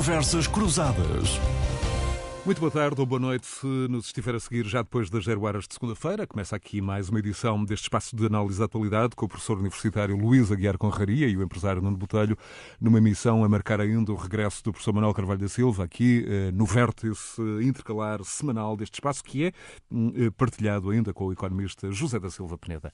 Conversas Cruzadas. Muito boa tarde ou boa noite, se nos estiver a seguir já depois das 0 horas de segunda-feira. Começa aqui mais uma edição deste espaço de análise da atualidade com o professor universitário Luís Aguiar Conraria e o empresário Nuno Botelho, numa missão a marcar ainda o regresso do professor Manuel Carvalho da Silva, aqui no vértice intercalar semanal deste espaço, que é partilhado ainda com o economista José da Silva Peneda.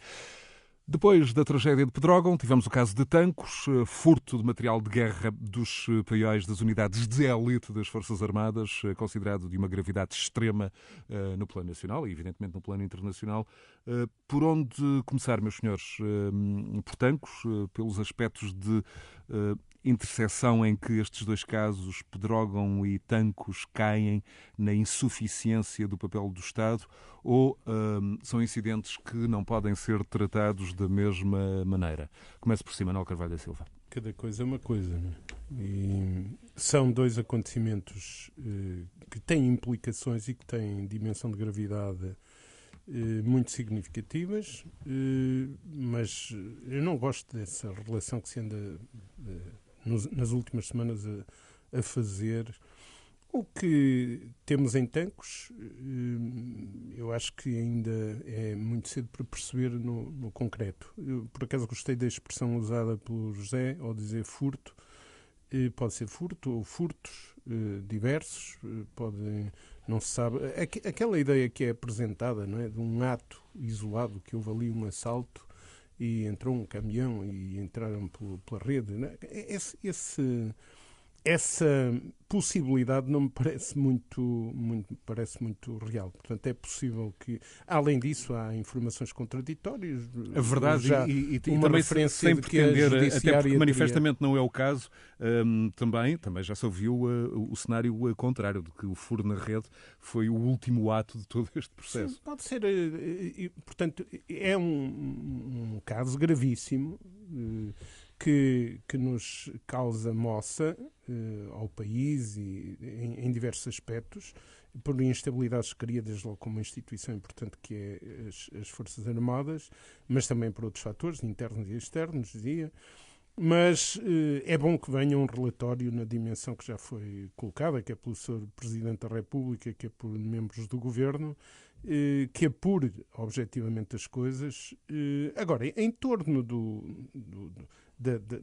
Depois da tragédia de Pedrógão, tivemos o caso de Tancos, furto de material de guerra dos paióis das unidades de elite das Forças Armadas, considerado de uma gravidade extrema no plano nacional e, evidentemente, no plano internacional. Por onde começar, meus senhores? Por Tancos, pelos aspectos de interseção em que estes dois casos, Pedrógão e Tancos, caem na insuficiência do papel do Estado, ou são incidentes que não podem ser tratados da mesma maneira? Comece por si, Manuel Carvalho da Silva. Cada coisa é uma coisa, não é? E são dois acontecimentos que têm implicações e que têm dimensão de gravidade muito significativas, mas eu não gosto dessa relação que se anda nas últimas semanas a fazer. O que temos em Tancos, eu acho que ainda é muito cedo para perceber no concreto. Eu, por acaso, gostei da expressão usada pelo José, ao dizer furto. Pode ser furto ou furtos diversos, não se sabe. Aquela ideia que é apresentada, não é, de um ato isolado, que houve ali um assalto e entrou um caminhão e entraram pela rede, não é? Essa possibilidade não me parece muito real. Portanto, é possível que, além disso, há informações contraditórias. A verdade, já e uma também referência sem de que a pretender, até judiciária porque manifestamente não é o caso, também já se ouviu o cenário contrário, de que o furo na rede foi o último ato de todo este processo. Sim, pode ser. Portanto, é um caso gravíssimo, que nos causa moça ao país e em diversos aspectos, por instabilidades que cria, desde logo, como uma instituição importante que é as Forças Armadas, mas também por outros fatores, internos e externos, dizia. Mas é bom que venha um relatório na dimensão que já foi colocada, que é pelo Sr. Presidente da República, que é por membros do Governo, que apure objetivamente as coisas. Agora, em torno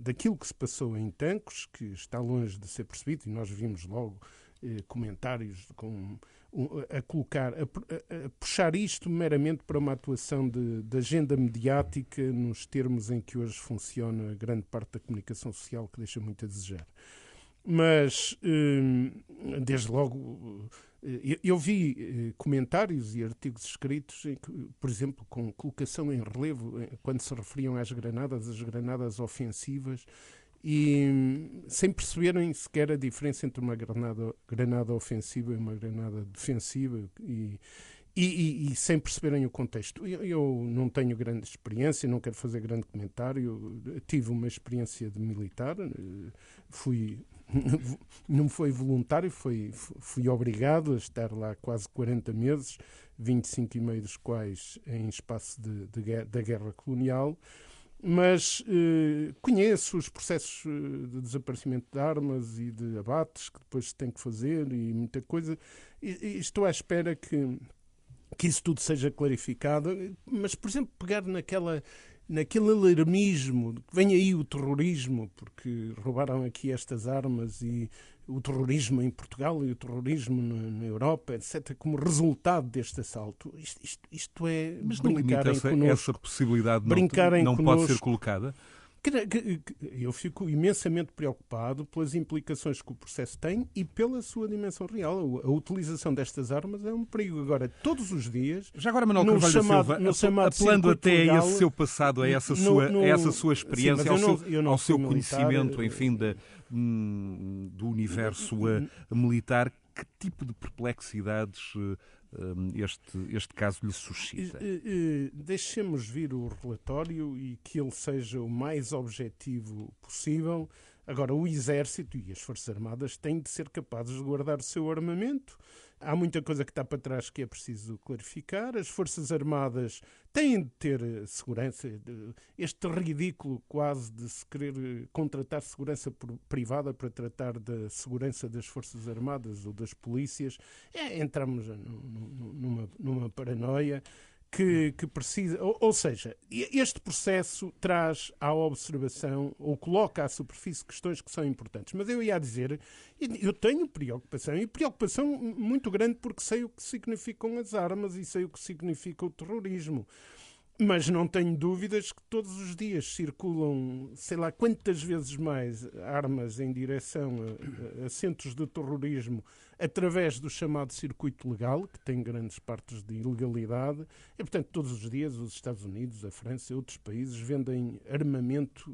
daquilo que se passou em Tancos, que está longe de ser percebido, e nós vimos logo comentários a puxar isto meramente para uma atuação de agenda mediática nos termos em que hoje funciona grande parte da comunicação social, que deixa muito a desejar. Mas, desde logo, eu vi comentários e artigos escritos, por exemplo, com colocação em relevo, quando se referiam às granadas ofensivas, e sem perceberem sequer a diferença entre uma granada ofensiva e uma granada defensiva, e sem perceberem o contexto. Eu não tenho grande experiência, não quero fazer grande comentário. Eu tive uma experiência de militar, não foi voluntário, fui obrigado a estar lá quase 40 meses, 25,5 dos quais em espaço da guerra colonial. Mas conheço os processos de desaparecimento de armas e de abates que depois se tem que fazer e muita coisa. E estou à espera que isso tudo seja clarificado. Mas, por exemplo, pegar naquele alarmismo, que vem aí o terrorismo, porque roubaram aqui estas armas, e o terrorismo em Portugal e o terrorismo na Europa, etc., como resultado deste assalto. Isto é mas brincarem connosco. Essa possibilidade não pode ser colocada? Eu fico imensamente preocupado pelas implicações que o processo tem e pela sua dimensão real. A utilização destas armas é um perigo. Agora, todos os dias... Já agora, Manuel Carvalho da Silva, apelando até a esse seu passado, a essa sua experiência, sim, ao seu conhecimento, enfim, do universo militar, que tipo de perplexidades este caso lhe suscita? Deixemos vir o relatório e que ele seja o mais objetivo possível. Agora, o Exército e as Forças Armadas têm de ser capazes de guardar o seu armamento. Há muita coisa que está para trás que é preciso clarificar. As Forças Armadas têm de ter segurança. Este ridículo quase de se querer contratar segurança privada para tratar da segurança das Forças Armadas ou das polícias, entramos numa paranoia que precisa... Ou seja, este processo traz à observação ou coloca à superfície questões que são importantes. Mas eu ia dizer, eu tenho preocupação, e preocupação muito grande porque sei o que significam as armas e sei o que significa o terrorismo. Mas não tenho dúvidas que todos os dias circulam, sei lá quantas vezes mais, armas em direção a centros de terrorismo através do chamado circuito legal, que tem grandes partes de ilegalidade. E, portanto, todos os dias os Estados Unidos, a França e outros países vendem armamento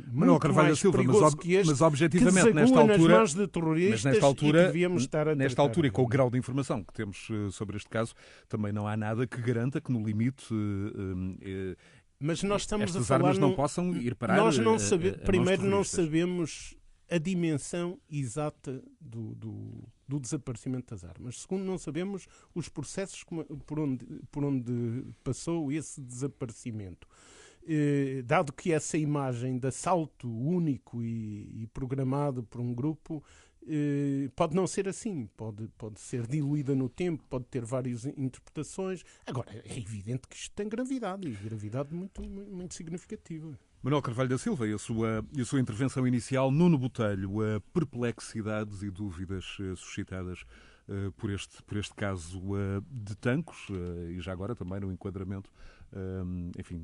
muito mais perigoso que este, mas objetivamente, que nesta altura, nas mãos de terroristas, e que devíamos estar a nesta altura, e com o grau de informação que temos sobre este caso, também não há nada que garanta que, no limite, mas nós estamos estas a falar armas não possam ir parar. Nós não primeiro não sabemos a dimensão exata do desaparecimento das armas. Segundo, não sabemos os processos por onde passou esse desaparecimimento. Dado que essa imagem de assalto único e programado por um grupo pode não ser assim, pode ser diluída no tempo, pode ter várias interpretações. Agora, é evidente que isto tem gravidade, e gravidade muito, muito significativa. Manuel Carvalho da Silva, e a sua intervenção inicial, Nuno Botelho, perplexidades e dúvidas suscitadas por este caso de Tancos, e já agora também no enquadramento, enfim,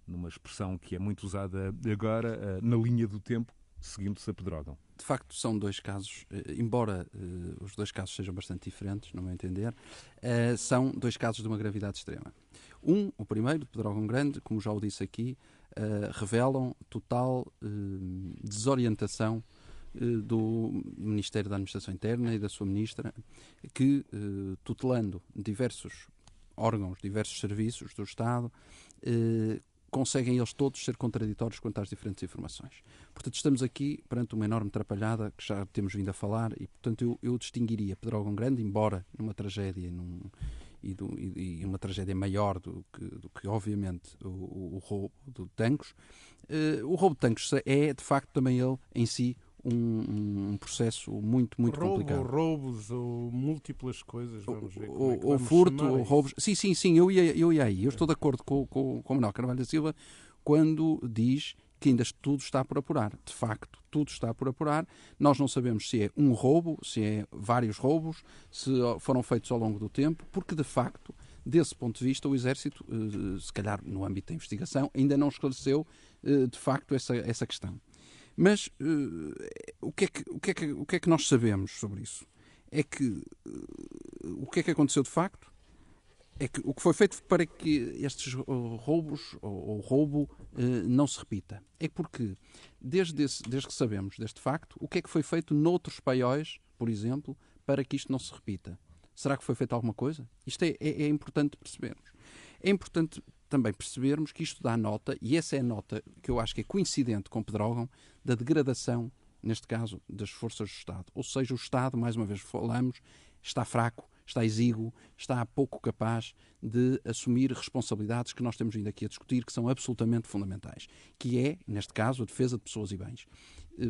numa expressão que é muito usada agora, na linha do tempo, seguindo-se a Pedrógão. De facto, são dois casos, embora os dois casos sejam bastante diferentes, no meu entender, são dois casos de uma gravidade extrema. O primeiro, de Pedrógão Grande, como já o disse aqui, revelam total desorientação do Ministério da Administração Interna e da sua ministra, que, tutelando diversos órgãos, diversos serviços do Estado, conseguem eles todos ser contraditórios quanto às diferentes informações. Portanto, estamos aqui perante uma enorme atrapalhada que já temos vindo a falar e, portanto, eu distinguiria Pedrógão Grande, embora numa tragédia e uma tragédia maior do que obviamente, o roubo de Tancos. O roubo de Tancos é, de facto, também ele, em si, um processo muito complicado. Roubos ou múltiplas coisas, vamos ver. Ou furto, ou roubos. Sim, eu ia aí. Eu estou de acordo com o Manuel Carvalho da Silva quando diz que ainda tudo está por apurar. De facto, tudo está por apurar. Nós não sabemos se é um roubo, se é vários roubos, se foram feitos ao longo do tempo, porque, de facto, desse ponto de vista, o Exército, se calhar no âmbito da investigação, ainda não esclareceu, de facto, essa questão. Mas o que é que nós sabemos sobre isso? É que o que é que aconteceu de facto? É que o que foi feito para que estes roubos ou roubo não se repita. É porque, desde que sabemos deste facto, o que é que foi feito noutros paióis, por exemplo, para que isto não se repita? Será que foi feito alguma coisa? Isto é importante percebermos. É importante também percebermos que isto dá nota, e essa é a nota que eu acho que é coincidente com Pedrógão, da degradação, neste caso, das forças do Estado. Ou seja, o Estado, mais uma vez falamos, está fraco, está exíguo, está pouco capaz de assumir responsabilidades que nós temos vindo aqui a discutir, que são absolutamente fundamentais, que é, neste caso, a defesa de pessoas e bens.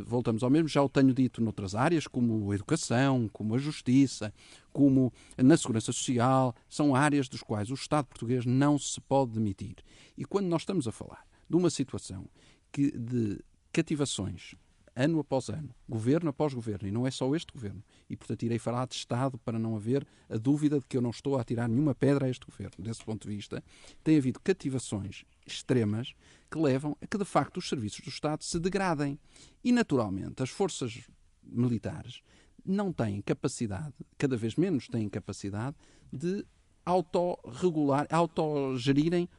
Voltamos ao mesmo, já o tenho dito noutras áreas, como a educação, como a justiça, como na segurança social, são áreas dos quais o Estado português não se pode demitir. E quando nós estamos a falar de uma situação de cativações, ano após ano, governo após governo, e não é só este governo, e portanto irei falar de Estado para não haver a dúvida de que eu não estou a atirar nenhuma pedra a este governo. Desse ponto de vista, tem havido cativações extremas que levam a que, de facto, os serviços do Estado se degradem. E, naturalmente, as forças militares não têm capacidade, cada vez menos têm capacidade, de autogerirem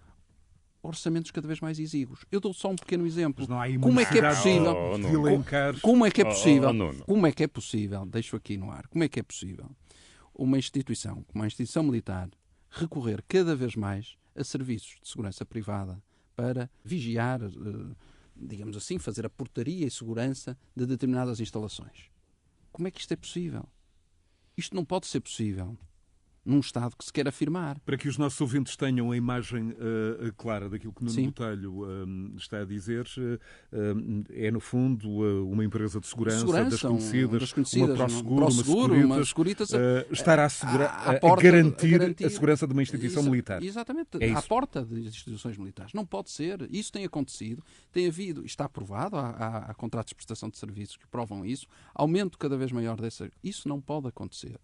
orçamentos cada vez mais exíguos. Eu dou só um pequeno exemplo. Como é que é possível? Como é que é possível? Como é que é possível? Deixo aqui no ar. Como é que é possível uma instituição, como a instituição militar, recorrer cada vez mais a serviços de segurança privada para vigiar digamos assim, fazer a portaria e segurança de determinadas instalações. Como é que isto é possível? Isto não pode ser possível num Estado que se quer afirmar. Para que os nossos ouvintes tenham a imagem clara daquilo que Nuno Botelho está a dizer, é, no fundo, uma empresa de segurança das conhecidas, uma ProSeguro, uma Securitas, estar a garantir a segurança de uma instituição militar. Exatamente, à porta de instituições militares. Não pode ser. Isso tem acontecido, tem havido, está aprovado, há contratos de prestação de serviços que provam isso, aumento cada vez maior dessa. Isso não pode acontecer.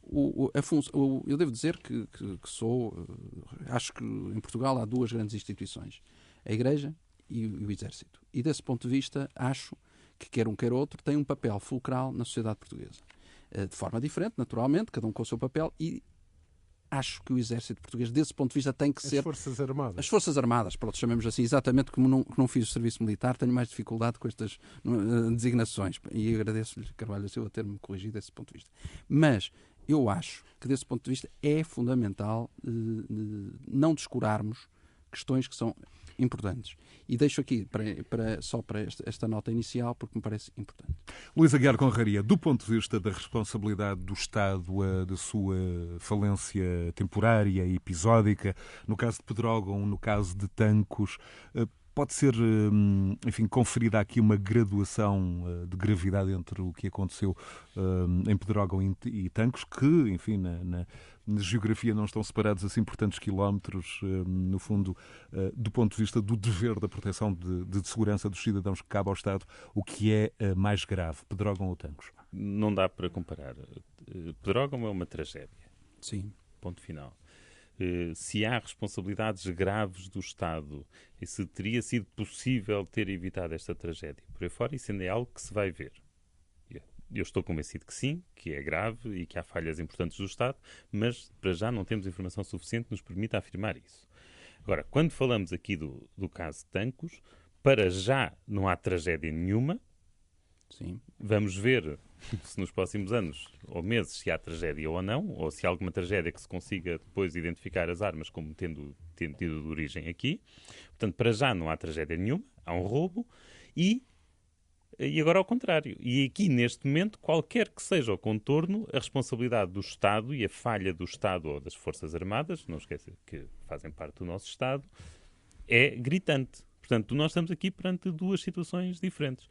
Eu devo dizer que acho que em Portugal há duas grandes instituições, a Igreja e o Exército. E desse ponto de vista, acho que quer um quer outro tem um papel fulcral na sociedade portuguesa. De forma diferente, naturalmente, cada um com o seu papel, e acho que o Exército português, desse ponto de vista, tem que ser... As Forças Armadas. As Forças Armadas, pronto, chamemos assim, exatamente como não fiz o serviço militar, tenho mais dificuldade com estas designações. E agradeço-lhe, Carvalho Silva, ter-me corrigido desse ponto de vista. Mas eu acho que, desse ponto de vista, é fundamental não descurarmos questões que são importantes. E deixo aqui só para esta nota inicial, porque me parece importante. Luís Aguiar Conraria, do ponto de vista da responsabilidade do Estado, da sua falência temporária e episódica, no caso de Pedrógão, no caso de Tancos, pode ser, enfim, conferida aqui uma graduação de gravidade entre o que aconteceu em Pedrógão e Tancos, que, enfim, na geografia não estão separados assim por tantos quilómetros, no fundo, do ponto de vista do dever da proteção de segurança dos cidadãos que cabe ao Estado, o que é mais grave, Pedrógão ou Tancos? Não dá para comparar. Pedrógão é uma tragédia. Sim. Ponto final. Se há responsabilidades graves do Estado e se teria sido possível ter evitado esta tragédia por aí fora, isso ainda é algo que se vai ver. Eu estou convencido que sim, que é grave e que há falhas importantes do Estado, mas para já não temos informação suficiente que nos permita afirmar isso. Agora, quando falamos aqui do caso de Tancos, para já não há tragédia nenhuma. Sim. Vamos ver se nos próximos anos ou meses se há tragédia ou não, ou se há alguma tragédia que se consiga depois identificar as armas como tendo tido de origem aqui. Portanto, para já não há tragédia nenhuma, há um roubo e agora ao contrário. E aqui, neste momento, qualquer que seja o contorno, a responsabilidade do Estado e a falha do Estado ou das Forças Armadas, não esqueça que fazem parte do nosso Estado, é gritante. Portanto, nós estamos aqui perante duas situações diferentes.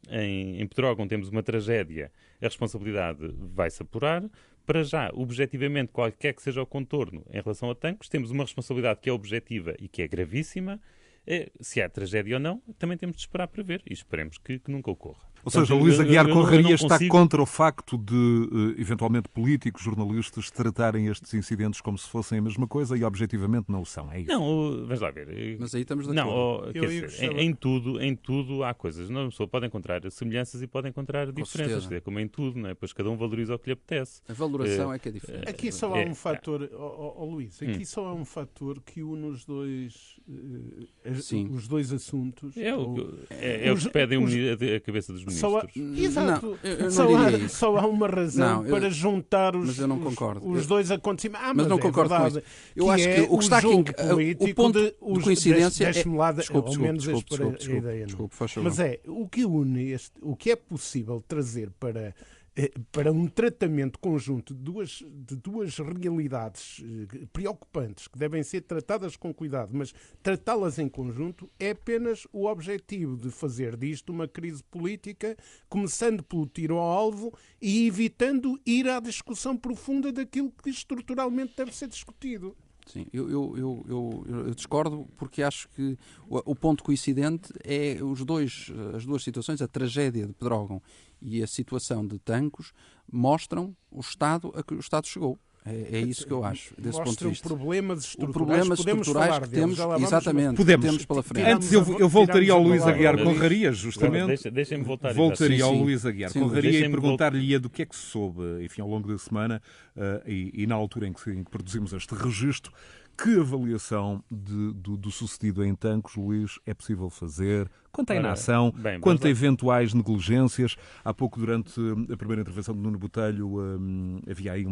Em Pedrógão temos uma tragédia, a responsabilidade vai-se apurar. Para já, objetivamente, qualquer que seja o contorno em relação a Tancos, temos uma responsabilidade que é objetiva e que é gravíssima. Se há tragédia ou não, também temos de esperar para ver e esperemos que nunca ocorra. Ou seja, Luís Aguiar Conraria está contra o facto de, eventualmente, políticos, jornalistas, tratarem estes incidentes como se fossem a mesma coisa e, objetivamente, não o são. É isso? Não, vamos lá ver. Mas aí estamos de acordo. Não, quer dizer, em tudo há coisas. Uma pessoa pode encontrar semelhanças e pode encontrar diferenças. Como em tudo, não é? Pois cada um valoriza o que lhe apetece. A valoração é que é diferente. Aqui só há um fator, Luís, aqui só há um fator que une os dois assuntos. É o que pedem a cabeça dos ministros. Exato. Não, só há uma razão para juntar os dois acontecimentos. Mas não concordo com isso. Eu acho que o que está aqui, o ponto de coincidência é... Desculpe, mas o que une o que é possível trazer para um tratamento conjunto de duas realidades preocupantes que devem ser tratadas com cuidado, mas tratá-las em conjunto é apenas o objetivo de fazer disto uma crise política, começando pelo tiro ao alvo e evitando ir à discussão profunda daquilo que estruturalmente deve ser discutido. Sim, eu discordo porque acho que o ponto coincidente é as duas situações, a tragédia de Pedrógão e a situação de Tancos, mostram o estado a que o Estado chegou. É isso que eu acho, desse ponto de vista. Problemas estruturais que temos, exatamente, podemos pela frente. Antes eu voltaria ao Luís Aguiar Conraria, justamente. Deixem-me voltar. Voltaria ao Luís Aguiar Conraria e perguntar-lhe do que é que se soube, enfim, ao longo da semana e na altura em que produzimos este registro, que avaliação do sucedido em Tancos, Luís, é possível fazer? Quanto à inação, quanto a eventuais negligências? Há pouco, durante a primeira intervenção de Nuno Botelho, havia aí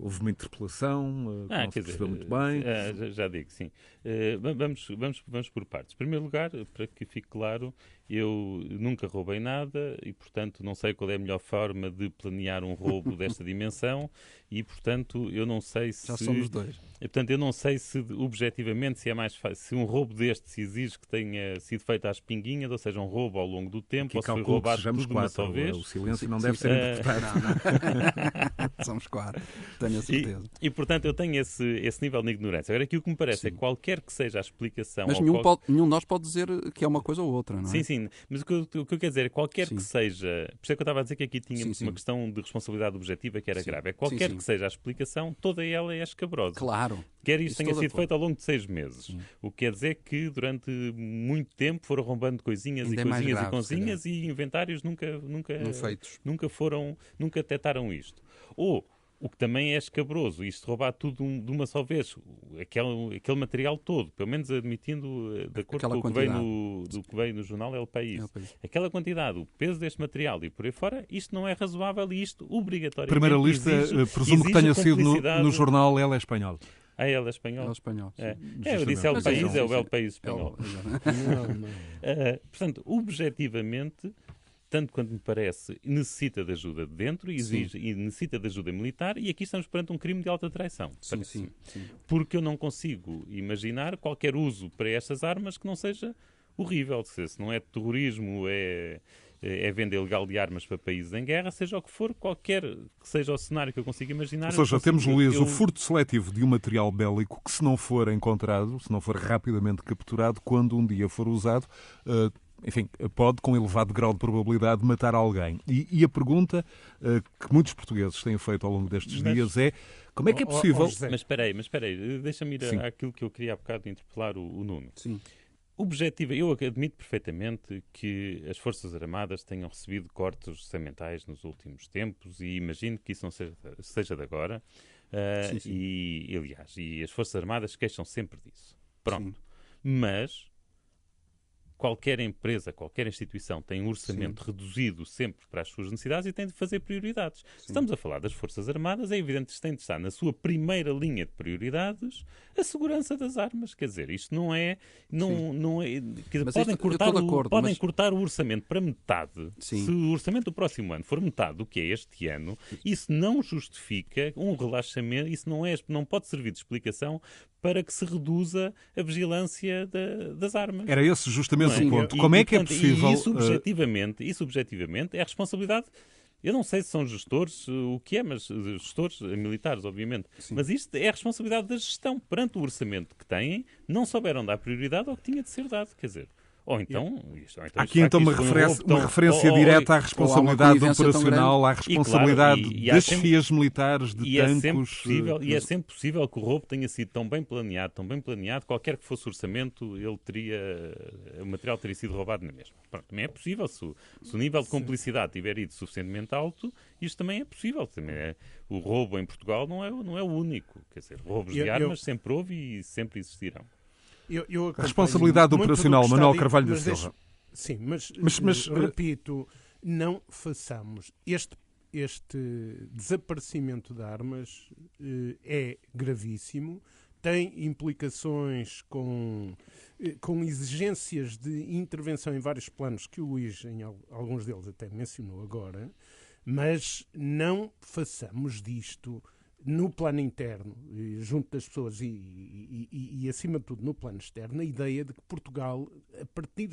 houve uma interpelação que não se percebeu muito bem. Já digo, sim. Vamos por partes. Em primeiro lugar, para que fique claro, eu nunca roubei nada e, portanto, não sei qual é a melhor forma de planear um roubo desta dimensão e, portanto, eu não sei se... Já somos dois. Portanto, eu não sei se, objetivamente, se é mais fácil, se um roubo deste se exige que tenha sido feito às pinguinhas, ou seja, um roubo ao longo do tempo, ou se foi roubado tudo de uma só vez. O silêncio não deve ser interpretado. Não. Somos 4, tenho a certeza. E, portanto, eu tenho esse nível de ignorância. Agora, aqui o que me parece é que qualquer que seja a explicação... Mas nenhum de nós pode dizer que é uma coisa ou outra, não é? Sim. Mas o que eu quero dizer é qualquer que seja... Por isso é que eu estava a dizer que aqui tínhamos uma questão de responsabilidade objetiva que era grave. É qualquer que seja a explicação, toda ela é escabrosa. Claro. Quer isto tenha sido feito ao longo de 6 meses. O que quer dizer que durante muito tempo foram roubando coisinhas ainda e coisinhas grave, e coisinhas e inventários nunca detectaram isto. Ou, o que também é escabroso, isto roubar tudo de uma só vez, aquele material todo, pelo menos admitindo, de acordo com o que veio no jornal El País. Aquela quantidade, o peso deste material e por aí fora, isto não é razoável e isto obrigatoriamente Primeira lista, presumo que tenha sido no jornal El Espanhol. Ele é espanhol? É espanhol. Eu disse El País, é o El País espanhol. Não. Portanto, objetivamente, tanto quanto me parece, necessita de ajuda de dentro, exige e necessita de ajuda militar, e aqui estamos perante um crime de alta traição. Sim. Porque eu não consigo imaginar qualquer uso para estas armas que não seja horrível. Se não é terrorismo, é venda ilegal de armas para países em guerra, seja o que for, qualquer que seja o cenário que eu consiga imaginar. Ou seja, temos, Luís, o furto seletivo de um material bélico que, se não for encontrado, se não for rapidamente capturado, quando um dia for usado, enfim, pode, com elevado grau de probabilidade, matar alguém. E a pergunta que muitos portugueses têm feito ao longo destes dias é: como é que é possível... Mas espera aí, deixa-me ir àquilo que eu queria há bocado interpelar o Nuno. Sim. Objetivo, eu admito perfeitamente que as Forças Armadas tenham recebido cortes orçamentais nos últimos tempos e imagino que isso não seja de agora. Sim. E, aliás, as Forças Armadas queixam sempre disso. Pronto. Sim. Mas qualquer empresa, qualquer instituição tem um orçamento reduzido sempre para as suas necessidades e tem de fazer prioridades. Estamos a falar das Forças Armadas, é evidente que tem de estar na sua primeira linha de prioridades a segurança das armas. Quer dizer, isto não é... Quer dizer, podem cortar o orçamento para metade. Sim. Se o orçamento do próximo ano for metade do que é este ano, isso não justifica um relaxamento, isso não pode servir de explicação para que se reduza a vigilância das armas. Era esse justamente o ponto. Como é que é possível... Isso objetivamente é a responsabilidade... Eu não sei se são gestores, o que é, mas gestores militares, obviamente. Sim. Mas isto é a responsabilidade da gestão. Perante o orçamento que têm, não souberam dar prioridade ao que tinha de ser dado. Quer dizer... Ou então... Há aqui então uma referência direta à responsabilidade operacional, à responsabilidade das chefias militares, de tanques... E é sempre possível que o roubo tenha sido tão bem planeado, qualquer que fosse o orçamento, o material teria sido roubado na mesma. Pronto, também é possível. Se o nível de cumplicidade tiver ido suficientemente alto, isto também é possível. O roubo em Portugal não é o único. Quer dizer, roubos de armas sempre houve e sempre existirão. A responsabilidade operacional, Manuel Carvalho da Silva. Sim, mas repito, não façamos este desaparecimento de armas é gravíssimo, tem implicações com exigências de intervenção em vários planos que o Luís, em alguns deles, até mencionou agora, mas não façamos disto no plano interno, junto das pessoas e acima de tudo no plano externo, a ideia de que Portugal, a partir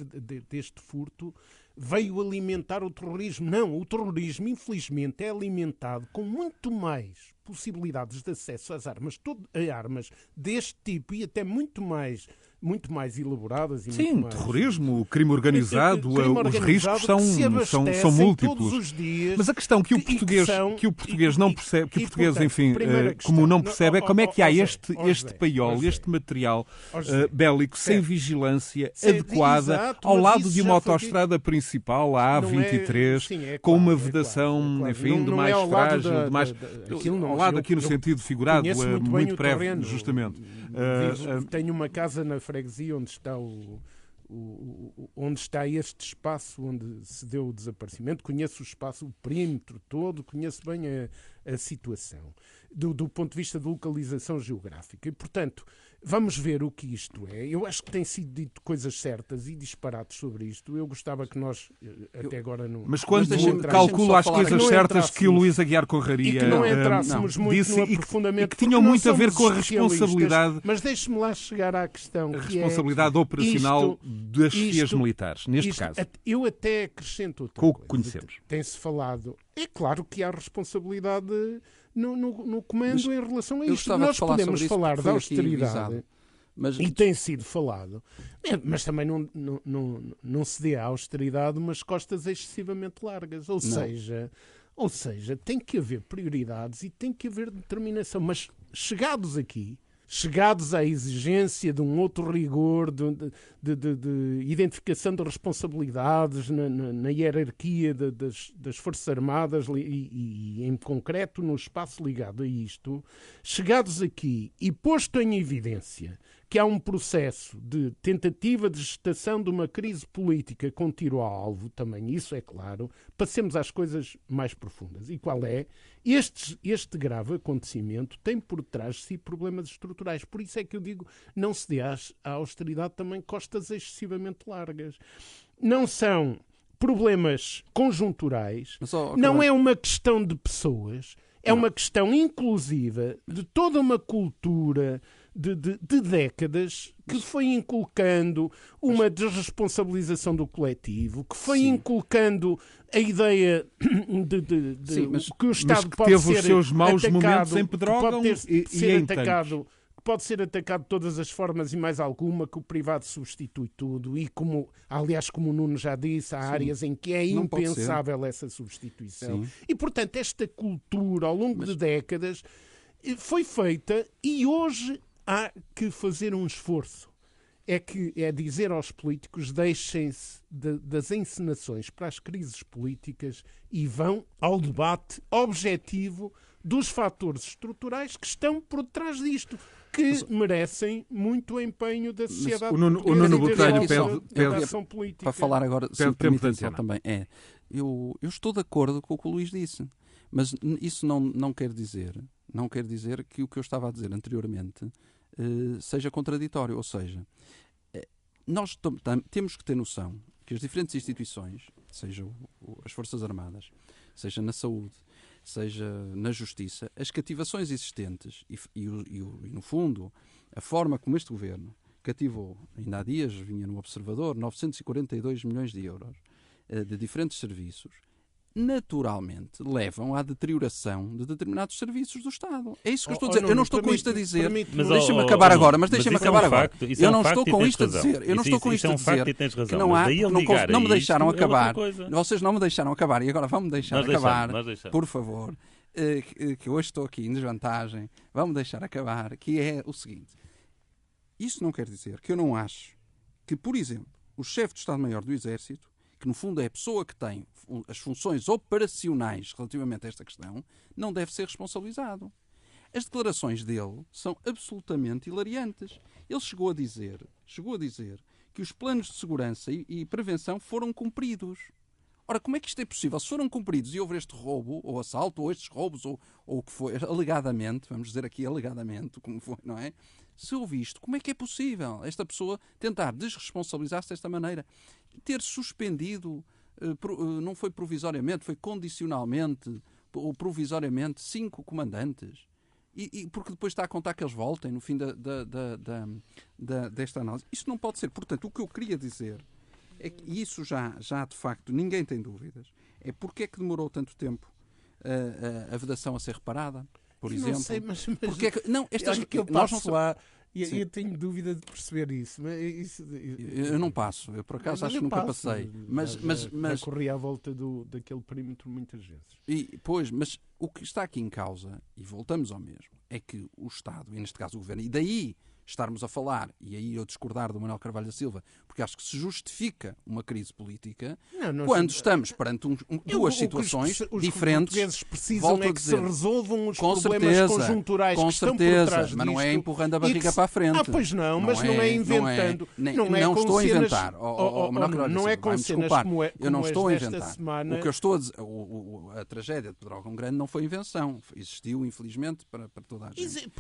deste furto, veio alimentar o terrorismo. Não, o terrorismo, infelizmente, é alimentado com muito mais possibilidades de acesso às armas, a armas deste tipo e até muito mais elaboradas. Terrorismo, crime organizado, os riscos são múltiplos. Todos os dias, mas a questão que o português não percebe, que o português, enfim, como não percebe, é como é que há este paiol, este material bélico sem vigilância adequada ao lado de uma autoestrada principal, a A23, com uma vedação, enfim, de mais frágil, de mais... Ao lado aqui no sentido figurado, muito breve, justamente. Tenho uma casa na freguesia onde está este espaço onde se deu o desaparecimento. Conheço o espaço, o perímetro todo, conheço bem a situação do ponto de vista de localização geográfica. E, portanto, vamos ver o que isto é. Eu acho que tem sido dito coisas certas e disparates sobre isto. Eu gostava que nós, até agora, não... Mas quando deixa-me calculo as só coisas falar, certas que o Luís Aguiar Conraria e que não entrássemos muito disse no e aprofundamento, que tinham porque muito a nós ver somos com a especialistas. responsabilidade... Mas deixe-me lá chegar à questão A que responsabilidade operacional das chefias isto- militares, neste caso. Eu até acrescento outra Com o que coisa. conhecemos. Tem-se falado... É claro que há responsabilidade no comando Mas em relação a eu isto. gostava de Nós falar podemos sobre isso falar porque da foi aqui austeridade... avisado. Mas E tem sido falado, mas também não se dê à austeridade umas costas excessivamente largas. Ou seja, tem que haver prioridades e tem que haver determinação. Mas chegados aqui, chegados à exigência de um outro rigor, de identificação de responsabilidades na hierarquia das Forças Armadas e, em concreto, no espaço ligado a isto, chegados aqui e posto em evidência que há um processo de tentativa de gestação de uma crise política com tiro ao alvo, também isso é claro, passemos às coisas mais profundas. E qual é? Este grave acontecimento tem por trás de si problemas estruturais. Por isso é que eu digo, não se dê à austeridade também costas excessivamente largas. Não são problemas conjunturais, não é uma questão de pessoas, é uma questão inclusiva de toda uma cultura de décadas que foi inculcando uma desresponsabilização do coletivo, que foi inculcando a ideia que o Estado que pode teve ser os seus maus atacado, momentos em Pedrógão ser em atacado, pode ser atacado de todas as formas e mais alguma, que o privado substitui tudo e, aliás, como o Nuno já disse, há áreas em que é impensável essa substituição. Sim. E, portanto, esta cultura, ao longo de décadas, foi feita e hoje há que fazer um esforço. É dizer aos políticos, deixem-se das encenações para as crises políticas e vão ao debate objetivo dos fatores estruturais que estão por trás disto, que merecem muito empenho da sociedade. O Nuno Botelho da ação política. para falar agora, se Pede me tempo de permitem só antena. também, eu estou de acordo com o que o Luís disse, mas isso não quer dizer que o que eu estava a dizer anteriormente seja contraditório. Ou seja, nós temos que ter noção que as diferentes instituições, seja as Forças Armadas, seja na saúde, seja na justiça, as cativações existentes e no fundo, a forma como este governo cativou, ainda há dias vinha no Observador, 942 milhões de euros de diferentes serviços, naturalmente levam à deterioração de determinados serviços do Estado. É isso que eu estou a dizer. Eu não estou com isto a dizer. Deixa-me acabar agora, mas deixa-me acabar agora. Eu não estou com isto a dizer. Eu não estou com isto a dizer que não há, não me deixaram acabar. Vocês não me deixaram acabar e agora vão-me deixar acabar, por favor, que hoje estou aqui em desvantagem. Vão-me deixar acabar, que é o seguinte. Isso não quer dizer que eu não acho que, por exemplo, o chefe de Estado-Maior do Exército, que no fundo é a pessoa que tem as funções operacionais relativamente a esta questão, não deve ser responsabilizado. As declarações dele são absolutamente hilariantes. Ele chegou a dizer que os planos de segurança e prevenção foram cumpridos. Ora, como é que isto é possível? Se foram cumpridos e houve este roubo, ou assalto, ou estes roubos, ou o que foi, alegadamente, vamos dizer aqui alegadamente, como foi, não é? Se houve isto, como é que é possível esta pessoa tentar desresponsabilizar-se desta maneira? Ter suspendido, não foi provisoriamente, foi condicionalmente ou provisoriamente 5 comandantes. E porque depois está a contar que eles voltem no fim desta análise. Isto não pode ser. Portanto, o que eu queria dizer é que isso já de facto ninguém tem dúvidas. É porque é que demorou tanto tempo a vedação a ser reparada, por exemplo. Não sei, mas porque é que, não, estas, que eu nós passo não lá e eu tenho dúvida de perceber isso. Mas eu não passo. Eu, por acaso, acho que nunca passei. Mas corri à volta daquele perímetro muitas vezes. Mas o que está aqui em causa, e voltamos ao mesmo, é que o Estado, e neste caso o Governo, e daí estarmos a falar, e aí eu discordar do Manuel Carvalho da Silva, porque acho que se justifica uma crise política quando estamos perante duas situações diferentes. Os portugueses precisam é que se resolvam os problemas conjunturais que estão por trás disto. Mas não é empurrando a barriga para a frente. Pois não, mas não é inventando. Não estou a inventar. Não é com cenas como eu não estou a inventar. Semana. O que eu estou a dizer, a tragédia de Pedrógão Grande não foi invenção. Existiu, infelizmente, para toda a gente.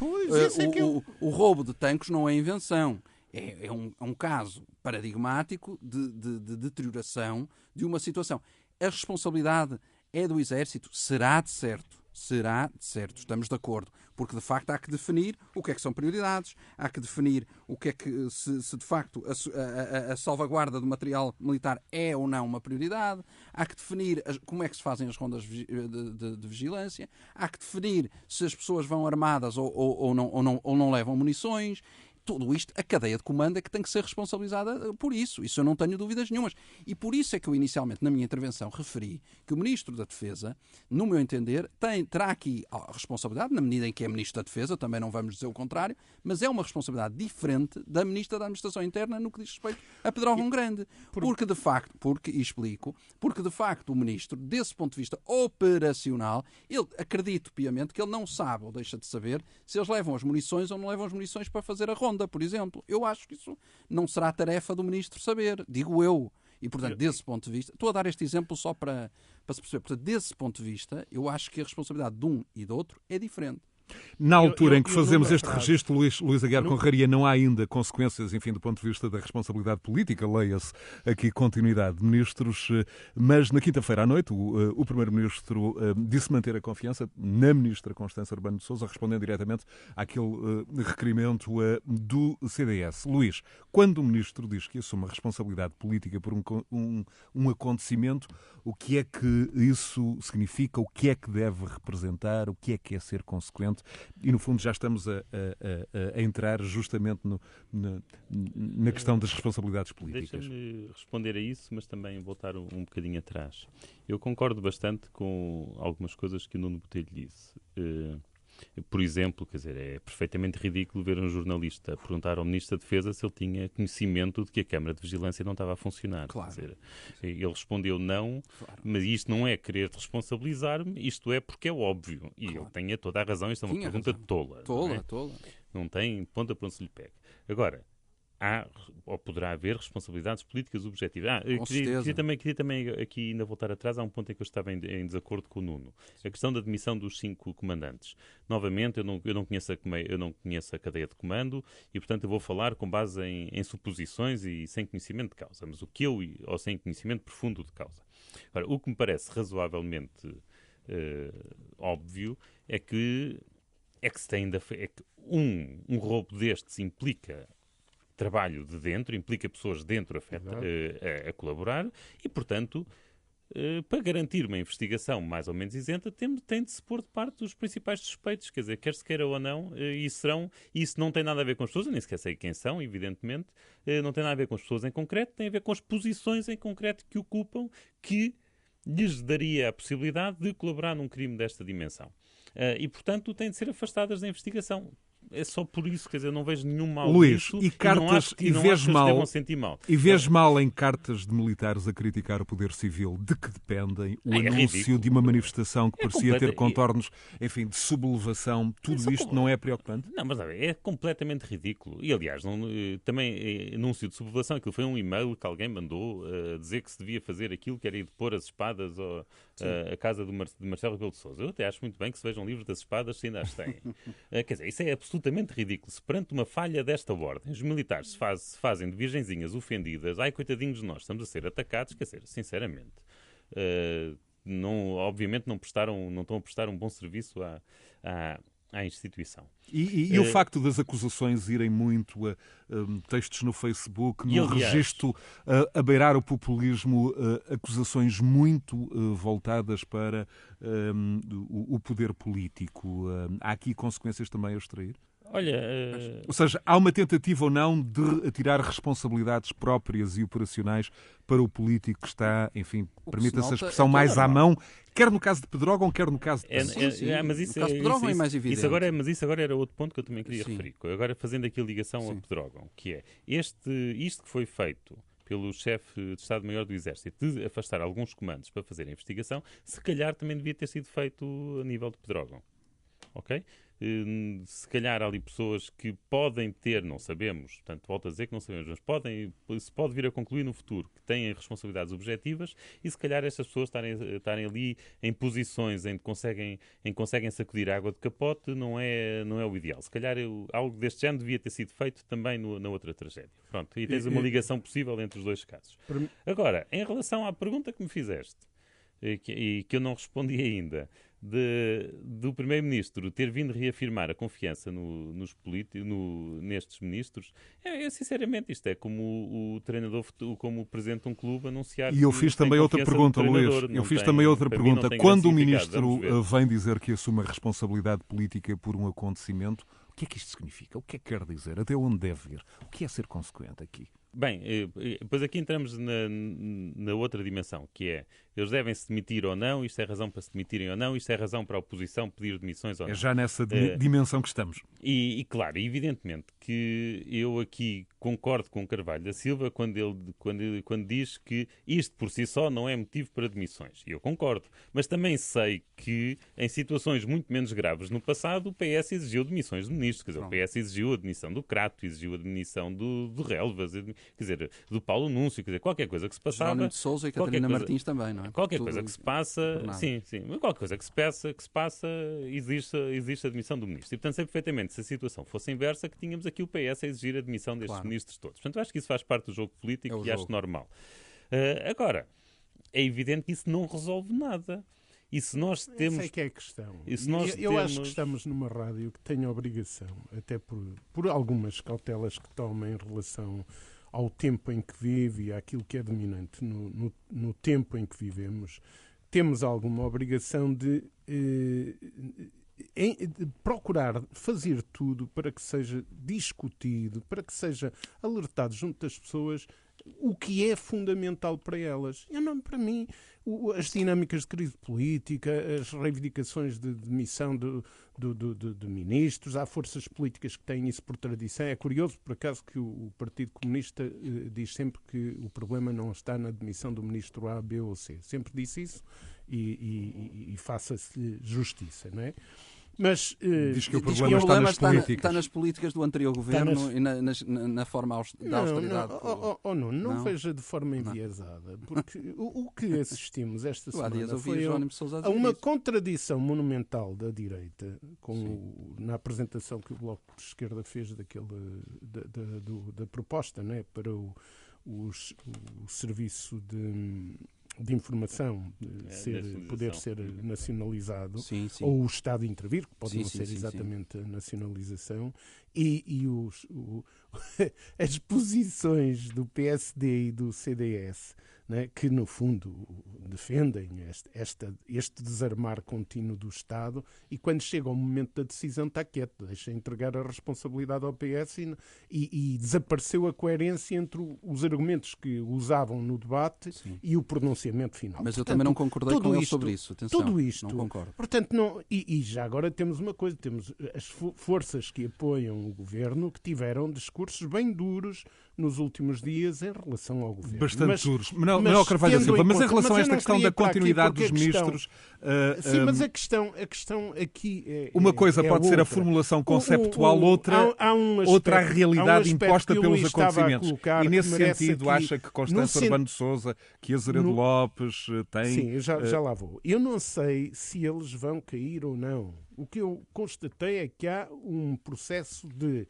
O roubo de tanques não é invenção. É um caso paradigmático de deterioração de uma situação. A responsabilidade é do Exército? Será de certo. Estamos de acordo. Porque, de facto, há que definir o que é que são prioridades, há que definir o que é que, se de facto, a salvaguarda do material militar é ou não uma prioridade, há que definir como é que se fazem as rondas de vigilância, há que definir se as pessoas vão armadas ou não levam munições. Tudo isto, a cadeia de comando é que tem que ser responsabilizada por isso. Isso eu não tenho dúvidas nenhumas. E por isso é que eu inicialmente, na minha intervenção, referi que o Ministro da Defesa, no meu entender, terá aqui a responsabilidade, na medida em que é Ministro da Defesa, também não vamos dizer o contrário, mas é uma responsabilidade diferente da Ministra da Administração Interna no que diz respeito a Pedrógão Grande. Porque, de facto, o Ministro, desse ponto de vista operacional, ele, acredito piamente que ele não sabe ou deixa de saber se eles levam as munições ou não levam as munições para fazer a ronda, por exemplo. Eu acho que isso não será tarefa do Ministro saber, digo eu. E, portanto, desse ponto de vista, estou a dar este exemplo só para se perceber. Portanto, desse ponto de vista, eu acho que a responsabilidade de um e do outro é diferente. Na altura em que fazemos este registro, Luís Aguiar Conraria, não há ainda consequências, enfim, do ponto de vista da responsabilidade política, leia-se aqui continuidade de ministros, mas na quinta-feira à noite o Primeiro-Ministro disse manter a confiança na Ministra Constância Urbano de Sousa, respondendo diretamente àquele requerimento do CDS. Luís, quando o Ministro diz que assume a responsabilidade política por um acontecimento, o que é que isso significa? O que é que deve representar? O que é ser consequente? E, no fundo, já estamos a entrar justamente na questão das responsabilidades políticas. Deixa-me responder a isso, mas também voltar um bocadinho atrás. Eu concordo bastante com algumas coisas que o Nuno Botelho disse. Por exemplo, quer dizer, é perfeitamente ridículo ver um jornalista perguntar ao Ministro da Defesa se ele tinha conhecimento de que a Câmara de Vigilância não estava a funcionar. Claro. Quer dizer, ele respondeu não, mas isto não é querer responsabilizar-me, isto é porque é óbvio. E ele tem toda a razão, isto é uma pergunta tola. Tola. Não tem ponta para onde se lhe pega. Agora, há ou poderá haver responsabilidades políticas objetivas. Queria também aqui ainda voltar atrás, há um ponto em que eu estava em desacordo com o Nuno. A questão da demissão dos 5 comandantes. Novamente, eu não conheço a cadeia de comando e, portanto, eu vou falar com base em suposições e sem conhecimento de causa. Mas ou sem conhecimento profundo de causa. Agora, o que me parece razoavelmente óbvio é que um roubo destes implica trabalho de dentro, implica pessoas de dentro a colaborar e, portanto, para garantir uma investigação mais ou menos isenta, tem de se pôr de parte os principais suspeitos, quer dizer, quer se queira ou não, isso não tem nada a ver com as pessoas, eu nem sequer sei quem são, evidentemente, não tem nada a ver com as pessoas em concreto, tem a ver com as posições em concreto que ocupam, que lhes daria a possibilidade de colaborar num crime desta dimensão. E, portanto, têm de ser afastadas da investigação. É só por isso, quer dizer, não vejo nenhum mal nisso. E cartas, e vejo mal, sentir mal. E vejo mal em cartas de militares a criticar o poder civil, de que dependem o anúncio ridículo. De uma manifestação que parecia ter contornos, enfim, de sublevação. Tudo isto não é preocupante? Não, mas é completamente ridículo. E, aliás, também anúncio de sublevação, aquilo foi um e-mail que alguém mandou a dizer que se devia fazer aquilo, que era ir depor as espadas à casa de Marcelo Rebelo de Sousa. Eu até acho muito bem que se vejam livros das espadas se ainda as têm. Quer dizer, isso é absolutamente ridículo. Se perante uma falha desta ordem, os militares se fazem de virgenzinhas ofendidas, ai, coitadinhos de nós, estamos a ser atacados, quer dizer, sinceramente, obviamente não estão a prestar um bom serviço à instituição. E o facto das acusações irem muito a textos no Facebook, no registro a beirar o populismo, acusações muito voltadas para o poder político, há aqui consequências também a extrair? Olha, Ou seja, há uma tentativa ou não de atirar responsabilidades próprias e operacionais para o político que está, enfim, permita-se a expressão, mais à mão, quer no caso de Pedrógão, quer no caso de mas isso, no caso de Pedrógão é mais evidente. Mas isso agora era outro ponto que eu também queria referir. Agora, fazendo aqui a ligação a Pedrógão, que é isto que foi feito pelo chefe de Estado-Maior do Exército, de afastar alguns comandos para fazer a investigação, se calhar também devia ter sido feito a nível de Pedrógão. Ok? Se calhar há ali pessoas que podem ter, não sabemos, portanto, volto a dizer que não sabemos, mas se pode vir a concluir no futuro que têm responsabilidades objetivas e se calhar estas pessoas estarem ali em posições em que conseguem sacudir a água de capote não é o ideal. Se calhar algo deste género devia ter sido feito também na outra tragédia. Pronto, e tens uma ligação possível entre os dois casos. Agora, em relação à pergunta que me fizeste, e que eu não respondi ainda, do Primeiro-Ministro ter vindo reafirmar a confiança nestes ministros, sinceramente, isto é como o treinador, como o presidente de um clube anunciar. E eu fiz também outra pergunta, Luís. Eu fiz também outra pergunta. Quando o ministro vem dizer que assume a responsabilidade política por um acontecimento, o que é que isto significa? O que é que quer dizer? Até onde deve ir? O que é ser consequente aqui? Bem, depois aqui entramos na outra dimensão, que é, eles devem se demitir ou não, isto é razão para se demitirem ou não, isto é razão para a oposição pedir demissões ou não. É já nessa dimensão que estamos. Claro, evidentemente que eu aqui concordo com Carvalho da Silva quando diz que isto por si só não é motivo para demissões. E eu concordo. Mas também sei que em situações muito menos graves no passado o PS exigiu demissões de ministros. Quer dizer, o PS exigiu a demissão do Crato, exigiu a demissão do Relvas, quer dizer, do Paulo Núncio, quer dizer, qualquer coisa que se passava... Jerónimo de Sousa e Catarina Martins também, não é? Qualquer coisa que se passa... Sim, qualquer coisa que se passa existe a demissão do ministro. E, portanto, sei perfeitamente, se a situação fosse inversa, que tínhamos aqui o PS a exigir a demissão destes ministros todos. Portanto, eu acho que isso faz parte do jogo político acho normal. Agora, é evidente que isso não resolve nada. E se nós temos... Essa é que é a questão. Eu acho que estamos numa rádio que tem a obrigação, até por algumas cautelas que toma em relação ao tempo em que vive e àquilo que é dominante no tempo em que vivemos, temos alguma obrigação de procurar fazer tudo para que seja discutido, para que seja alertado junto das pessoas o que é fundamental para elas. Para mim, as dinâmicas de crise política, as reivindicações de demissão de ministros, há forças políticas que têm isso por tradição. É curioso, por acaso, que o Partido Comunista diz sempre que o problema não está na demissão do ministro A, B ou C. Sempre disse isso e faça-se justiça, não é? Mas diz que o problema está nas políticas do anterior governo e na forma da austeridade. Não veja de forma enviesada, porque o que assistimos esta semana foi a uma contradição monumental da direita na apresentação que o Bloco de Esquerda fez da proposta, não é, para o serviço de informação poder ser nacionalizado, ou o Estado intervir, que pode não ser exatamente a nacionalização, e as posições do PSD e do CDS, né, que no fundo defendem este desarmar contínuo do Estado, e quando chega o momento da decisão está quieto, deixa entregar a responsabilidade ao PS e desapareceu a coerência entre os argumentos que usavam no debate e o pronunciamento final. Mas eu também não concordei com ele sobre isso. Atenção, tudo isto, não concordo. Portanto, e já agora temos uma coisa, temos as forças que apoiam o governo que tiveram discursos bem duros nos últimos dias em relação ao governo. Bastante duros. Manuel Carvalho da Silva, mas em relação a esta questão da continuidade dos ministros... Sim, mas a questão aqui uma coisa pode ser a formulação conceptual, outra a realidade imposta pelos acontecimentos. E nesse sentido, acha que Constância Urbano de Sousa, que Azeredo Lopes tem... Sim, já lá vou. Eu não sei se eles vão cair ou não. O que eu constatei é que há um processo de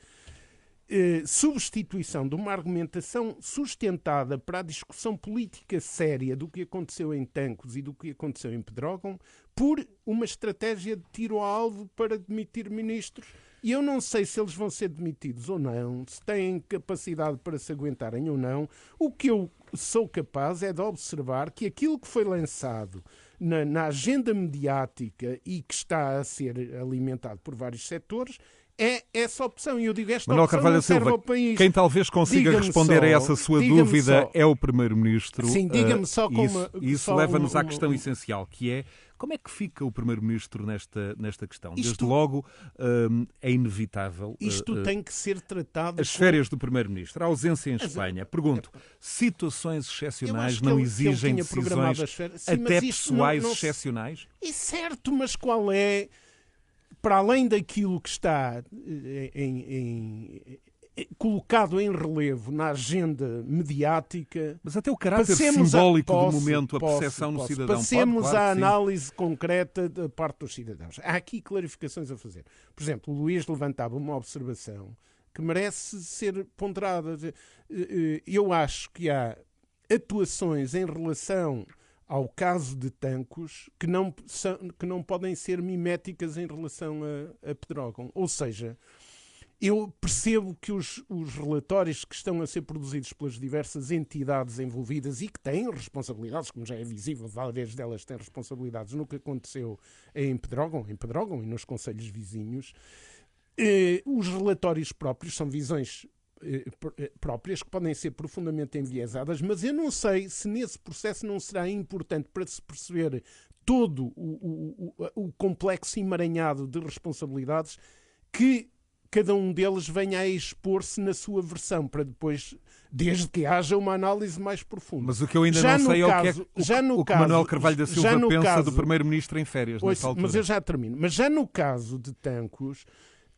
substituição de uma argumentação sustentada para a discussão política séria do que aconteceu em Tancos e do que aconteceu em Pedrógão por uma estratégia de tiro ao alvo para demitir ministros. E eu não sei se eles vão ser demitidos ou não, se têm capacidade para se aguentarem ou não. O que eu sou capaz é de observar que aquilo que foi lançado na agenda mediática e que está a ser alimentado por vários setores, é essa opção. E eu digo, esta Manuel opção Carvalho não serve Silva, ao país. quem talvez consiga Diga-me responder só, a essa sua diga-me dúvida só. é o Primeiro-Ministro. Sim, diga-me só como... Isso leva-nos à questão essencial, que é como é que fica o Primeiro-Ministro nesta questão? Desde logo, é inevitável... Isto tem que ser tratado... As férias do Primeiro-Ministro, a ausência em Espanha. Pergunto, situações excepcionais não exigem decisões até pessoais excepcionais? É certo, mas qual é... Para além daquilo que está colocado em relevo na agenda mediática... Mas até o caráter simbólico do momento, a percepção no cidadão. Passemos à análise concreta da parte dos cidadãos. Há aqui clarificações a fazer. Por exemplo, o Luís levantava uma observação que merece ser ponderada. Eu acho que há atuações em relação ao caso de Tancos que não podem ser miméticas em relação a Pedrógão. Ou seja, eu percebo que os relatórios que estão a ser produzidos pelas diversas entidades envolvidas e que têm responsabilidades, como já é visível, várias delas têm responsabilidades no que aconteceu em Pedrógão e nos concelhos vizinhos, os relatórios próprios são visões próprias que podem ser profundamente enviesadas, mas eu não sei se nesse processo não será importante para se perceber todo o complexo emaranhado de responsabilidades que cada um deles venha a expor-se na sua versão, para depois, desde que haja uma análise mais profunda. Mas o que eu ainda não sei é o que Manuel Carvalho da Silva pensa do Primeiro-Ministro em férias nessa altura. Mas eu já termino. Mas já no caso de Tancos,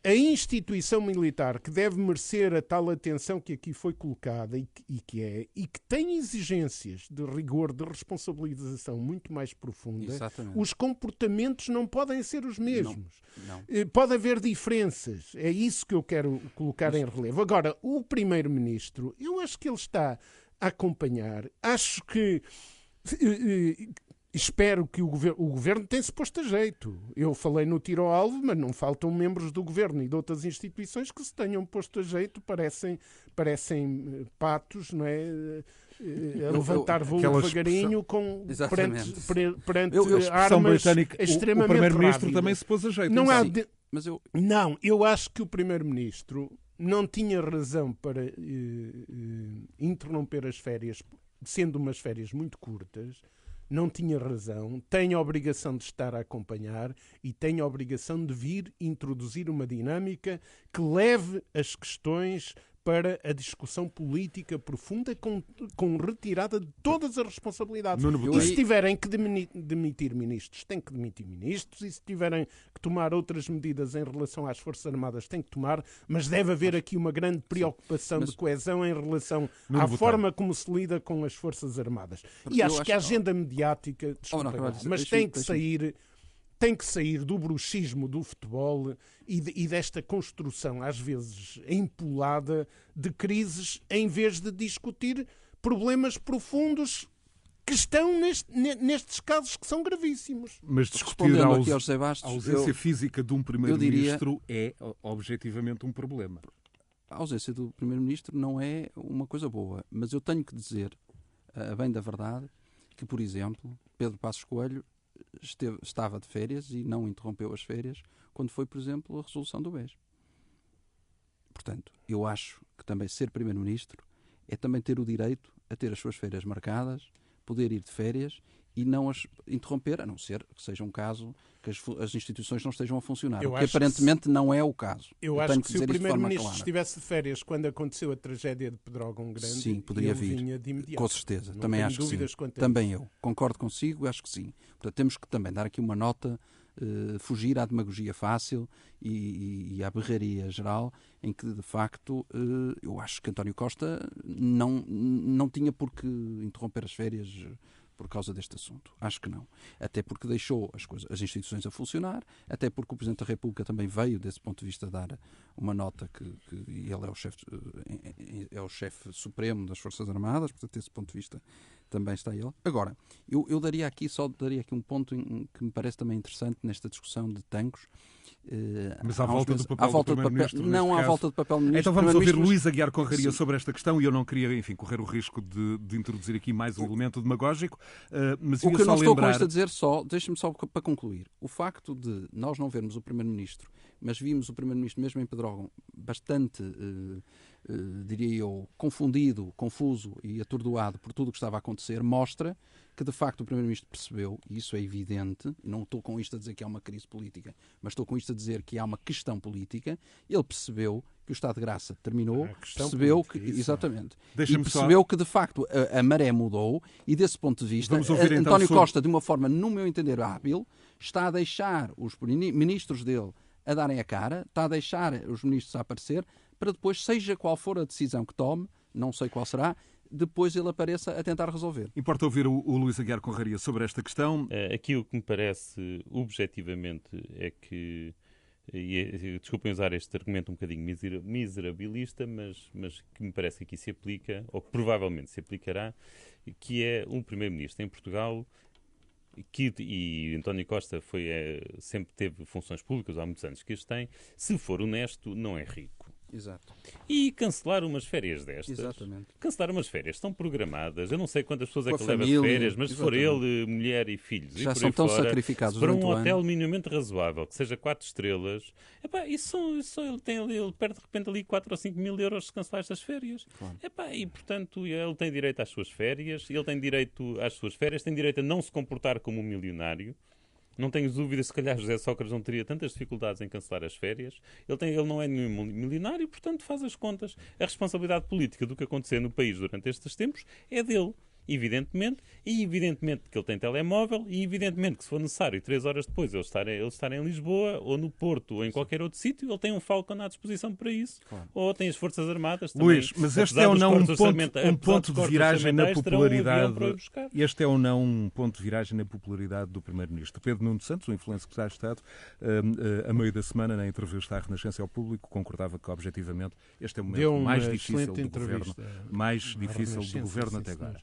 a instituição militar que deve merecer a tal atenção que aqui foi colocada e que tem exigências de rigor, de responsabilização muito mais profunda, Exatamente. Os comportamentos não podem ser os mesmos. Não. Pode haver diferenças. É isso que eu quero colocar em relevo. Agora, o Primeiro-Ministro, eu acho que ele está a acompanhar. Acho que... Espero que o Governo tem-se posto a jeito. Eu falei no tiro ao alvo, mas não faltam membros do Governo e de outras instituições que se tenham posto a jeito. Parecem patos, não é? A levantar voo devagarinho perante armas extremamente o Primeiro-Ministro rápidas. também se pôs a jeito. Não, eu acho que o Primeiro-Ministro não tinha razão para interromper as férias, sendo umas férias muito curtas. Não tinha razão, tem a obrigação de estar a acompanhar e tem a obrigação de vir introduzir uma dinâmica que leve as questões para a discussão política profunda com retirada de todas as responsabilidades. E se tiverem que demitir ministros, têm que demitir ministros, e se tiverem que tomar outras medidas em relação às Forças Armadas, têm que tomar, mas deve haver aqui uma grande preocupação de coesão em relação à forma como se lida com as Forças Armadas. E acho que a agenda mediática, mas tem que sair do bruxismo do futebol e desta construção, às vezes empolada, de crises, em vez de discutir problemas profundos que estão nestes casos que são gravíssimos. Mas discutir a ausência física de um Primeiro-Ministro é objetivamente um problema. A ausência do Primeiro-Ministro não é uma coisa boa, mas eu tenho que dizer, a bem da verdade, que, por exemplo, Pedro Passos Coelho estava de férias e não interrompeu as férias quando foi, por exemplo, a resolução do BES. Portanto, eu acho que também ser Primeiro-Ministro é também ter o direito a ter as suas férias marcadas, poder ir de férias e não as interromper, a não ser que seja um caso que as instituições não estejam a funcionar, o que aparentemente não é o caso. Eu acho que se o Primeiro-Ministro estivesse de férias quando aconteceu a tragédia de Pedrógão Grande, sim, poderia vir, vinha de imediato. Com certeza, não também acho que sim. Também eu concordo consigo, acho que sim. Portanto, temos que também dar aqui uma nota, fugir à demagogia fácil e à berraria geral, em que, de facto, eu acho que António Costa não tinha por que interromper as férias por causa deste assunto. Acho que não. Até porque deixou as instituições a funcionar, até porque o Presidente da República também veio, desse ponto de vista, dar uma nota que ele é o chefe supremo das Forças Armadas, portanto, desse ponto de vista, Também está ele. Agora, eu daria aqui um ponto que me parece também interessante nesta discussão de tanques. Mas à volta do papel do Primeiro-Ministro, não à volta do papel do Ministro. Então vamos ouvir Luís Aguiar Conraria sobre esta questão, e eu não queria, enfim, correr o risco de introduzir aqui mais um elemento demagógico, mas o que eu não estou com isto a dizer deixe-me só para concluir, o facto de nós não vermos o Primeiro-Ministro, mas vimos o Primeiro-Ministro mesmo em Pedrógão bastante, diria eu, confundido, confuso e atordoado por tudo o que estava a acontecer, mostra que de facto o Primeiro-Ministro percebeu, e isso é evidente, e não estou com isto a dizer que há uma crise política, mas estou com isto a dizer que há uma questão política, ele percebeu que o estado de graça terminou, percebeu que, exatamente, e percebeu que de facto a maré mudou, e desse ponto de vista, António Costa, de uma forma, no meu entender, hábil, está a deixar os ministros dele a darem a cara, está a deixar os ministros a aparecer, para depois, seja qual for a decisão que tome, não sei qual será, depois ele apareça a tentar resolver. Importa ouvir o Luís Aguiar Conraria sobre esta questão. Aqui o que me parece objetivamente é que, desculpem usar este argumento um bocadinho miserabilista, mas que me parece que aqui se aplica, ou que provavelmente se aplicará, que é um Primeiro-Ministro em Portugal e António Costa sempre teve funções públicas, há muitos anos que as tem, se for honesto, não é rico. Exato. E cancelar umas férias destas. Exatamente. Cancelar umas férias estão programadas. Eu não sei quantas pessoas é que leva família, de férias, mas exatamente. se for ele, mulher e filhos, já e por são aí tão fora, sacrificados para durante um o hotel ano. minimamente razoável, que seja 4 estrelas, ele perde de repente ali 4 ou 5 mil euros se cancelar estas férias. Claro. E portanto ele tem direito às suas férias, tem direito a não se comportar como um milionário. Não tenho dúvidas, se calhar José Sócrates não teria tantas dificuldades em cancelar as férias. Ele não é nenhum milionário, portanto faz as contas. A responsabilidade política do que acontecer no país durante estes tempos é dele. Evidentemente que ele tem telemóvel, e evidentemente que se for necessário 3 horas depois ele estar em Lisboa ou no Porto ou em qualquer outro sítio, ele tem um Falcon à disposição para isso. Claro. Ou tem as Forças Armadas também. Luís, mas este é ou não um ponto de viragem na popularidade? Este é ou não um ponto de viragem na popularidade do Primeiro-Ministro? Pedro Nuno Santos, o influencer secretário de Estado, a meio da semana, na entrevista à Renascença ao Público, concordava que objetivamente este é o momento mais difícil do governo até agora.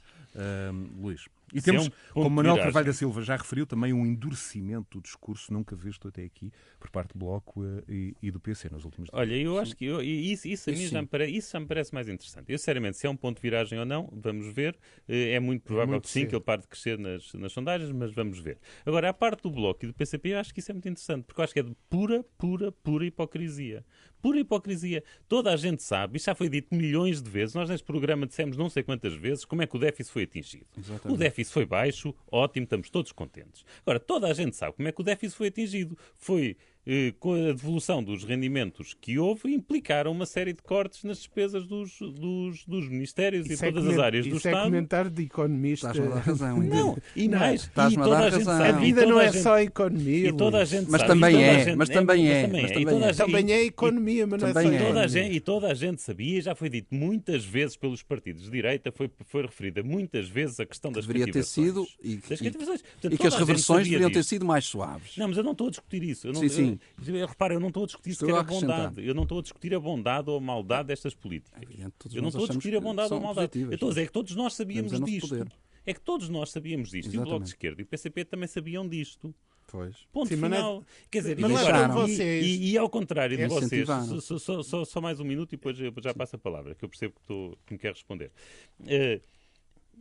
Luís. E temos, como Manuel Carvalho da Silva já referiu, também um endurecimento do discurso nunca visto até aqui por parte do Bloco e do PC nos últimos dias. Olha, eu acho que isso a mim já me parece mais interessante. Eu, sinceramente, se é um ponto de viragem ou não, vamos ver. É muito provável que sim, que ele pare de crescer nas sondagens, mas vamos ver. Agora, a parte do Bloco e do PCP, eu acho que isso é muito interessante, porque eu acho que é de pura hipocrisia. Pura hipocrisia. Toda a gente sabe, isto já foi dito milhões de vezes, nós neste programa dissemos não sei quantas vezes como é que o déficit foi atingido. Exatamente. O déficit foi baixo, ótimo, estamos todos contentes. Agora, toda a gente sabe como é que o déficit foi atingido. Foi com a devolução dos rendimentos que houve, implicaram uma série de cortes nas despesas dos ministérios e todas as áreas do Estado. Isso é comentário de economista. Estás-me a dar razão. Não, e mais, estás-me a dar razão. A vida não é só economia. E toda a gente mas sabe. Também é economia, mas não é só economia. E toda a gente sabia, já foi dito muitas vezes pelos partidos de direita, foi referida muitas vezes a questão das deveria cativações. Deveria ter sido, Portanto, e que as reversões deveriam ter sido mais suaves. Não, mas eu não estou a discutir isso. Sim. Repara, eu não estou a discutir sequer a bondade. Eu não estou a discutir a bondade ou a maldade destas políticas. Eu não estou a discutir a bondade ou a maldade. Eu estou a dizer que todos nós sabíamos disto. É que todos nós sabíamos disto. Exatamente. E o Bloco de Esquerda e o PCP também sabiam disto. Pois. Ponto final. Quer dizer, e ao contrário de vocês, só mais um minuto e depois já passo a palavra, que eu percebo que me quer responder.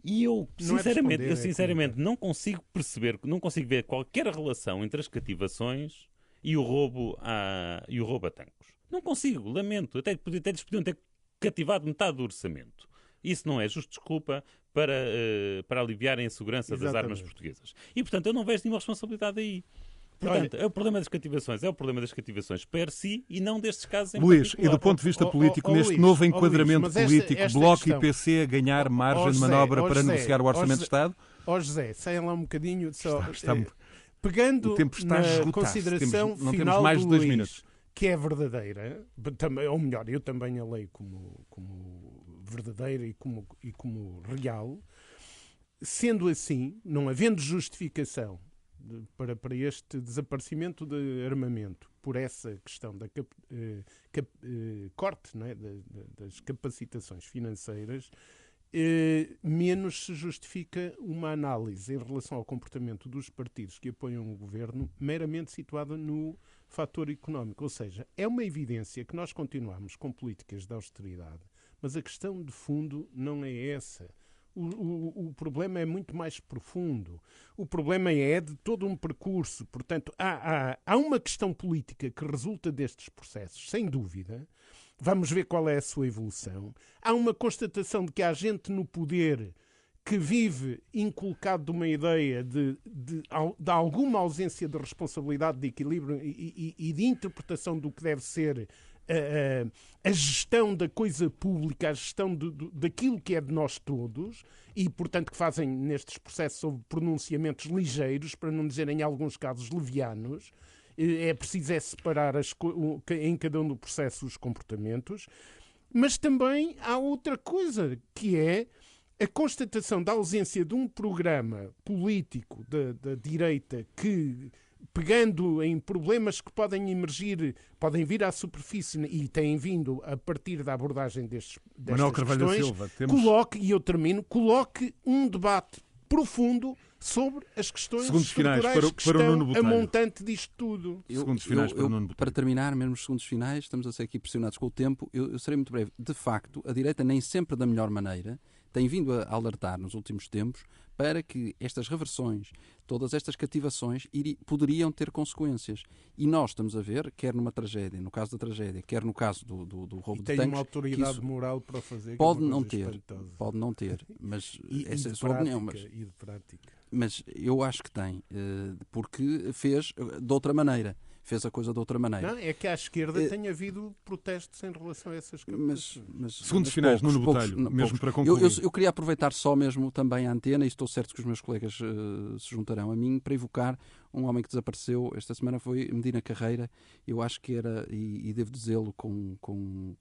E eu, sinceramente, não consigo perceber, não consigo ver qualquer relação entre as cativações e o roubo a tanques. Não consigo, lamento. Até lhes podiam ter cativado metade do orçamento. Isso não é justo desculpa para aliviarem a segurança das armas portuguesas. E, portanto, eu não vejo nenhuma responsabilidade aí. Portanto, é o problema das cativações per si e não destes casos em Luís, particular. e do ponto de vista político, neste novo enquadramento político, Bloco e PC a ganhar margem de manobra para negociar o Orçamento de Estado? José, saiam lá um bocadinho. Pegando na consideração final mais de 2 Luís, minutos. Que é verdadeira, ou melhor, eu também a leio como verdadeira e como real. Sendo assim, não havendo justificação para este desaparecimento de armamento por essa questão da corte, não é? das capacitações financeiras, menos se justifica uma análise em relação ao comportamento dos partidos que apoiam o governo meramente situada no fator económico. Ou seja, é uma evidência que nós continuamos com políticas de austeridade, mas a questão de fundo não é essa. O problema é muito mais profundo. O problema é de todo um percurso. Portanto, há uma questão política que resulta destes processos, sem dúvida. Vamos ver qual é a sua evolução. Há uma constatação de que há gente no poder que vive inculcado de uma ideia de alguma ausência de responsabilidade, de equilíbrio e de interpretação do que deve ser a gestão da coisa pública, a gestão daquilo que é de nós todos, e, portanto, que fazem nestes processos sobre pronunciamentos ligeiros, para não dizer em alguns casos levianos. É preciso separar em cada um do processo os comportamentos, mas também há outra coisa, que é a constatação da ausência de um programa político da direita que, pegando em problemas que podem emergir, podem vir à superfície e têm vindo a partir da abordagem destas questões, coloque um debate profundo sobre as questões estruturais que estão a montante disto tudo. Segundos finais para o Nuno Botelho. Para terminar, mesmo os segundos finais, estamos a ser aqui pressionados com o tempo, eu serei muito breve. De facto, a direita nem sempre da melhor maneira tem vindo a alertar nos últimos tempos para que estas reversões, todas estas cativações, poderiam ter consequências. E nós estamos a ver, quer numa tragédia, no caso da tragédia, quer no caso do roubo de tanques... tem uma autoridade moral para fazer... Pode não ter, mas essa é a sua opinião. E de prática. Mas eu acho que tem, porque fez de outra maneira. Fez a coisa de outra maneira. Não, é que à esquerda tem havido protestos em relação a essas coisas. Segundos finais, Nuno Botelho, mesmo para concluir. Eu queria aproveitar só mesmo também a antena, e estou certo que os meus colegas se juntarão a mim, para evocar um homem que desapareceu esta semana, foi Medina Carreira. Eu acho que era, e devo dizê-lo com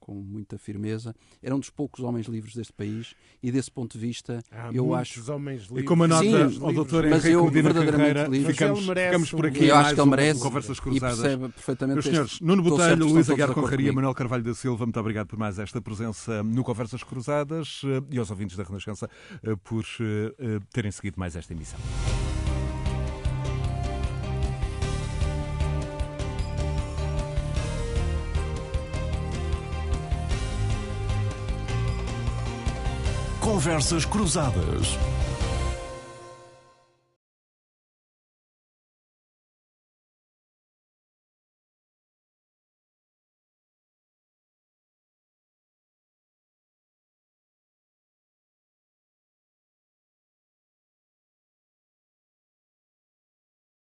muita firmeza, era um dos poucos homens livres deste país, e desse ponto de vista, eu acho... homens livres. E como a nota ao Dr. Henrique Medina Carreira, ficamos por aqui. Eu acho que ele merece. Conversas Cruzadas. Percebe perfeitamente. Meus senhores, Nuno Botelho, Luís Aguiar Conraria, Manuel Carvalho da Silva, muito obrigado por mais esta presença no Conversas Cruzadas, e aos ouvintes da Renascença por terem seguido mais esta emissão. Conversas Cruzadas.